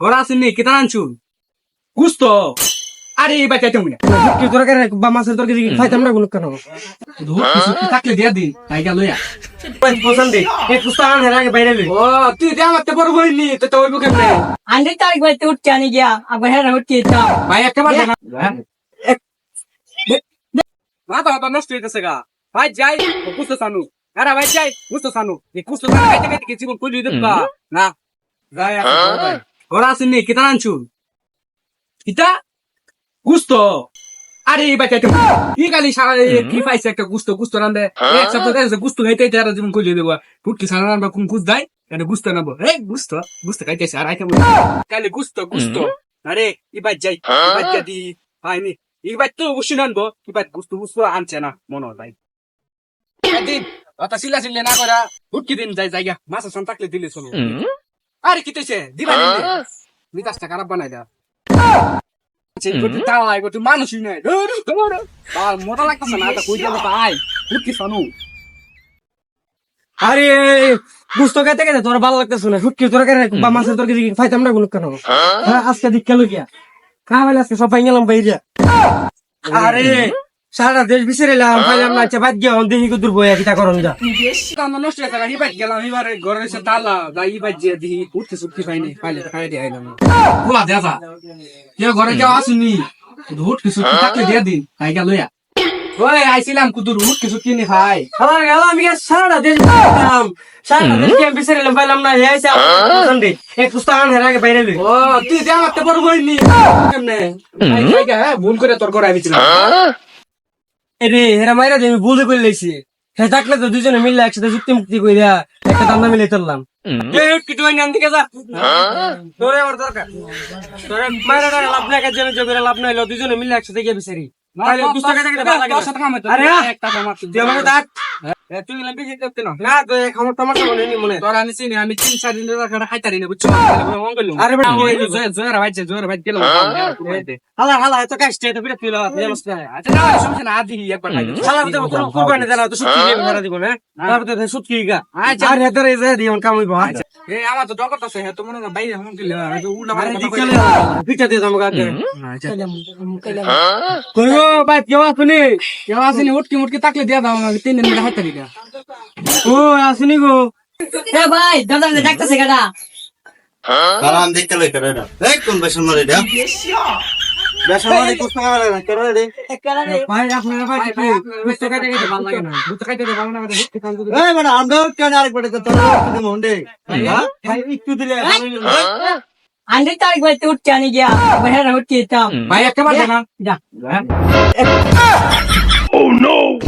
ওরা আসেননি কেতা আনছু গুস্তো আরে এই বাচ্চা তুমি কি তরকারি বা মাছের তরকারি খাইতাম না গুলো কেন কিছু থাকলে দিয়া দিন তাই গেল পছন্দ এই পুস্তান এর আগে বাইরে লই ও তুই দে আমার তো বড় হইনি তো তো ওইব কেমনে আন্ডে তারিখ বাইতে উঠতে আনি গিয়া আবার হেরা উঠতে যেতাম ভাই একেবারে না মাথা মাথা নষ্ট হইতেছে গা ভাই যাই গুস্তো সানু আরে ভাই যাই গুস্তো সানু এই গুস্তো সানু খাইতে খাইতে কি জীবন কইলি দেবা না যাই ওরা আসেননি কেতা আনছু কিতা গুস্তো আরে এই বাচ্চা তুমি কি গালি সারা কি পাইছে একটা গুস্তো গুস্তো রান্দে এক সপ্তাহ ধরে গুস্তো খাইতে তারা জীবন কইলি দেবা ফুটকি সারা রান্দা কোন গুস্ত দাই এটা গুস্তো নাবো এই গুস্তো গুস্তো খাইতেছে আর আইতে কালে গুস্তো গুস্তো আরে ইবাই যাই ইবাই দি আইনি ইবাই তো বসে নানবো ইবাই গুস্তো গুস্তো আনছে না মনে হয় ভাই দিন অত সিলা সিলে না করা ফুটকি দিন যাই জায়গা মাছ সান থাকলে দিলে চলো আরে কি তৈছে দিবা দিলে মিতাসটা খারাপ বানাই দা তুই মানুষই নাই মোটা লাগতেছে না কই যাবো তাই ফুটকি সানু আরে গুস্ত খাইতে খাইতে তোর ভালো লাগতেছে না শুটকি তরকারি বা মাছের তরকারি খাইতাম না গুলো কেন আজকে দীক্ষা লইয়া খাওয়াইলে আজকে সব গেলাম বাইরে আরে সারা দেশ বিছের এলাম পাইলাম না আচ্ছা বাদ গিয়ে দেখি কুদুর বইয়া কিতা করন যা নষ্ট হয়ে গেল ইবাই গেলাম এবার ঘরে এসে তালা যা ইবাই যে দিহি উঠতে সুটকি পাইনি পাইলে খাই দিয়ে আইলাম খোলা দেখা কেউ ঘরে কেউ আসুনি উঠকি সুটকি থাকলে দিয়ে দিন তাই গেল ওই আইছিলাম কুদুর উঠকি সুটকি নি ভাই আমার গেল আমি সারা দেশ বিছেলাম সারা দেশ গিয়ে বিছের এলাম পাইলাম না হেয়াইছে সন্ডে এক পুস্তান এর আগে বাইরে লই ও তুই দে আমার তো বড় হইনি কেমনে হ্যাঁ ভুল করে তোর ঘরে আইছিলাম এরে হেরা মাইরা দিয়ে আমি বুঝে করে লাইছি হে থাকলে তো দুজনে মিললে একসাথে যুক্তি মুক্তি কইরা একটা দান্দা মিলে চললাম কি তুই নাম দিকে যা তোরে আমার দরকার তোরে মাইরা লাভ না কাজে জমিরা লাভ না হইলো দুজনে মিললে একসাথে গিয়ে বিচারি তাহলে গুস্তা কাটে কাটে ভালো লাগে আরে একটা কামাত তুই আমাকে ডাক তুই লম্বি খেতে হতে না না তো খাবার টমাটো মনে নি মনে তোর আনিছি নি আমি 3-4 দিন ধরে করে খাইতারি না বুঝছো মঙ্গল আরে বেটা জোর ভাই গেল হালা হালা এত কাজটা এটা বিরক্ত হলো জানোস না আচ্ছা না সমস্যা না আদি একবার খাই হালা তো কোনো কুরবানি দেনা তো সুটকি দিয়ে ভরা দিব না তারপর তো সুটকি গা আর হেতরে যা দিও কাম হইব এই আমার তো ডকট আছে হে তো মনে না বাইরে হম দিলে তো উল্টা আরে মারা দিকলে পিটা দিয়ে দাম গাতে আচ্ছা কইও ভাই কেউ আসুনি কেউ আসেনি উটকি মুটকি তাকলে দিয়া দাও আমাকে 3 দিন ধরে খাইতারি না ও আসুনি গো এ ভাই দাদা ডাকতেছে গাদা কারণ দেখতে লই করে না এই কোন বেশন মারে দা বেশন মারে কুস্তা মারে না করে দে ভাই আপনারা ভাই বুঝতে খাইতে খাইতে ভালো লাগে না বুঝতে খাইতে ভালো না উটকি খান যদি এই মানে আমরা কেন আরেক বড় তো তোর কি মন্ডে হ্যাঁ ভাই একটু দিলে আন্ডে তারিখ বাইতে উঠতে আনি গিয়া আবার হেরা উঠতে যেতাম ভাই একেবারে না যা Oh no!